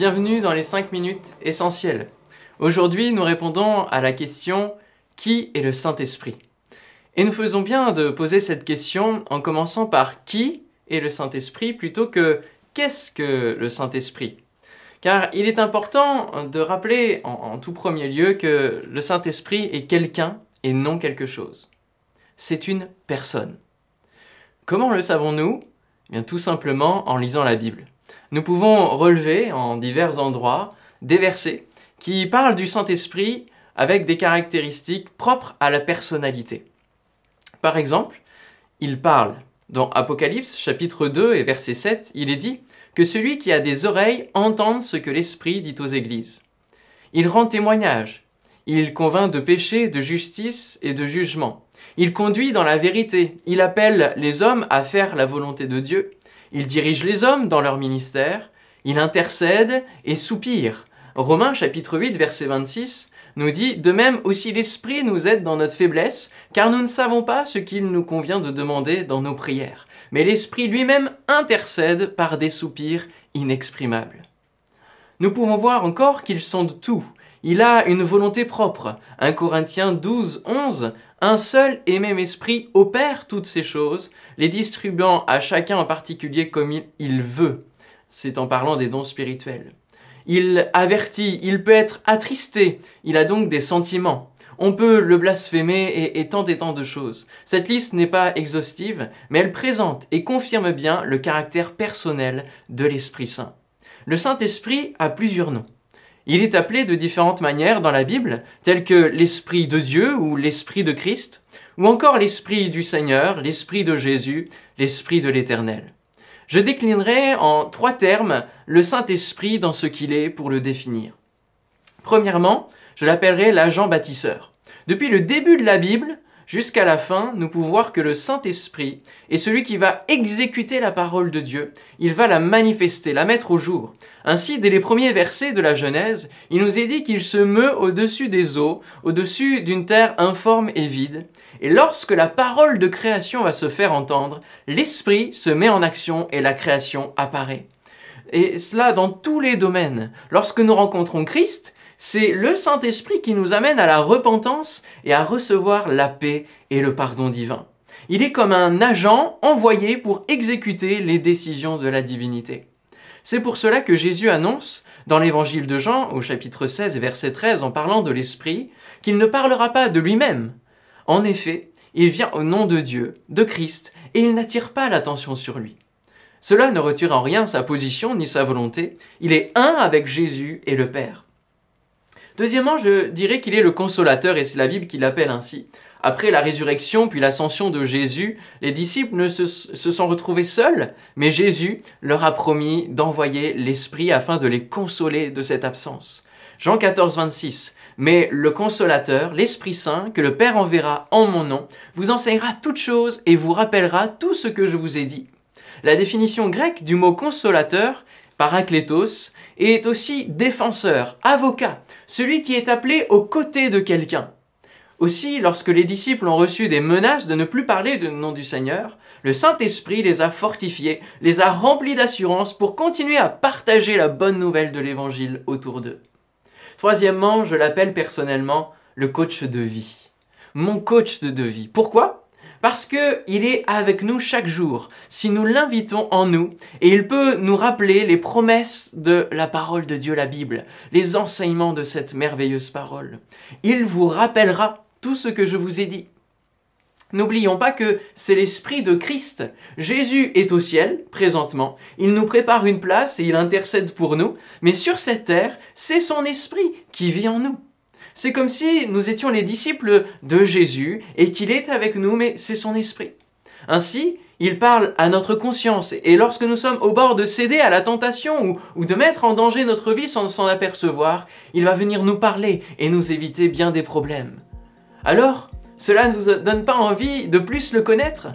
Bienvenue dans les 5 minutes essentielles. Aujourd'hui, nous répondons à la question « Qui est le Saint-Esprit ?» Et nous faisons bien de poser cette question en commençant par « Qui est le Saint-Esprit ?» plutôt que « Qu'est-ce que le Saint-Esprit ?» Car il est important de rappeler en tout premier lieu que le Saint-Esprit est quelqu'un et non quelque chose. C'est une personne. Comment le savons-nous ? Bien, tout simplement en lisant la Bible. Nous pouvons relever en divers endroits des versets qui parlent du Saint-Esprit avec des caractéristiques propres à la personnalité. Par exemple, il parle dans Apocalypse chapitre 2 et verset 7, il est dit que celui qui a des oreilles entende ce que l'Esprit dit aux églises. Il rend témoignage, il convainc de péché, de justice et de jugement. Il conduit dans la vérité, il appelle les hommes à faire la volonté de Dieu, il dirige les hommes dans leur ministère, il intercède et soupire. Romains chapitre 8 verset 26 nous dit « De même aussi l'Esprit nous aide dans notre faiblesse, car nous ne savons pas ce qu'il nous convient de demander dans nos prières. Mais l'Esprit lui-même intercède par des soupirs inexprimables. » Nous pouvons voir encore qu'il sonde tout. Il a une volonté propre. 1 Corinthiens 12, 11, un seul et même esprit opère toutes ces choses, les distribuant à chacun en particulier comme il veut. C'est en parlant des dons spirituels. Il avertit, il peut être attristé, il a donc des sentiments. On peut le blasphémer et tant de choses. Cette liste n'est pas exhaustive, mais elle présente et confirme bien le caractère personnel de l'Esprit Saint. Le Saint-Esprit a plusieurs noms. Il est appelé de différentes manières dans la Bible, telles que l'Esprit de Dieu ou l'Esprit de Christ, ou encore l'Esprit du Seigneur, l'Esprit de Jésus, l'Esprit de l'Éternel. Je déclinerai en 3 termes le Saint-Esprit dans ce qu'il est pour le définir. Premièrement, je l'appellerai l'agent bâtisseur. Depuis le début de la Bible jusqu'à la fin, nous pouvons voir que le Saint-Esprit est celui qui va exécuter la parole de Dieu. Il va la manifester, la mettre au jour. Ainsi, dès les premiers versets de la Genèse, il nous est dit qu'il se meut au-dessus des eaux, au-dessus d'une terre informe et vide. Et lorsque la parole de création va se faire entendre, l'Esprit se met en action et la création apparaît. Et cela dans tous les domaines. Lorsque nous rencontrons Christ, c'est le Saint-Esprit qui nous amène à la repentance et à recevoir la paix et le pardon divin. Il est comme un agent envoyé pour exécuter les décisions de la divinité. C'est pour cela que Jésus annonce, dans l'évangile de Jean, au chapitre 16 et verset 13, en parlant de l'Esprit, qu'il ne parlera pas de lui-même. En effet, il vient au nom de Dieu, de Christ, et il n'attire pas l'attention sur lui. Cela ne retire en rien sa position ni sa volonté. Il est un avec Jésus et le Père. Deuxièmement, je dirais qu'il est le consolateur, et c'est la Bible qui l'appelle ainsi. Après la résurrection puis l'ascension de Jésus, les disciples se sont retrouvés seuls, mais Jésus leur a promis d'envoyer l'Esprit afin de les consoler de cette absence. Jean 14, 26. « Mais le consolateur, l'Esprit Saint, que le Père enverra en mon nom, vous enseignera toutes choses et vous rappellera tout ce que je vous ai dit. » La définition grecque du mot consolateur, paraklétos, est aussi défenseur, avocat, celui qui est appelé aux côtés de quelqu'un. Aussi, lorsque les disciples ont reçu des menaces de ne plus parler du nom du Seigneur, le Saint-Esprit les a fortifiés, les a remplis d'assurance pour continuer à partager la bonne nouvelle de l'Évangile autour d'eux. Troisièmement, je l'appelle personnellement le coach de vie. Mon coach de vie. Pourquoi ? Parce qu'il est avec nous chaque jour, si nous l'invitons en nous, et il peut nous rappeler les promesses de la parole de Dieu, la Bible, les enseignements de cette merveilleuse parole. Il vous rappellera tout ce que je vous ai dit. N'oublions pas que c'est l'Esprit de Christ. Jésus est au ciel, présentement. Il nous prépare une place et il intercède pour nous. Mais sur cette terre, c'est son Esprit qui vit en nous. C'est comme si nous étions les disciples de Jésus et qu'il est avec nous, mais c'est son Esprit. Ainsi, il parle à notre conscience et lorsque nous sommes au bord de céder à la tentation ou de mettre en danger notre vie sans s'en apercevoir, il va venir nous parler et nous éviter bien des problèmes. Alors, cela ne vous donne pas envie de plus le connaître ?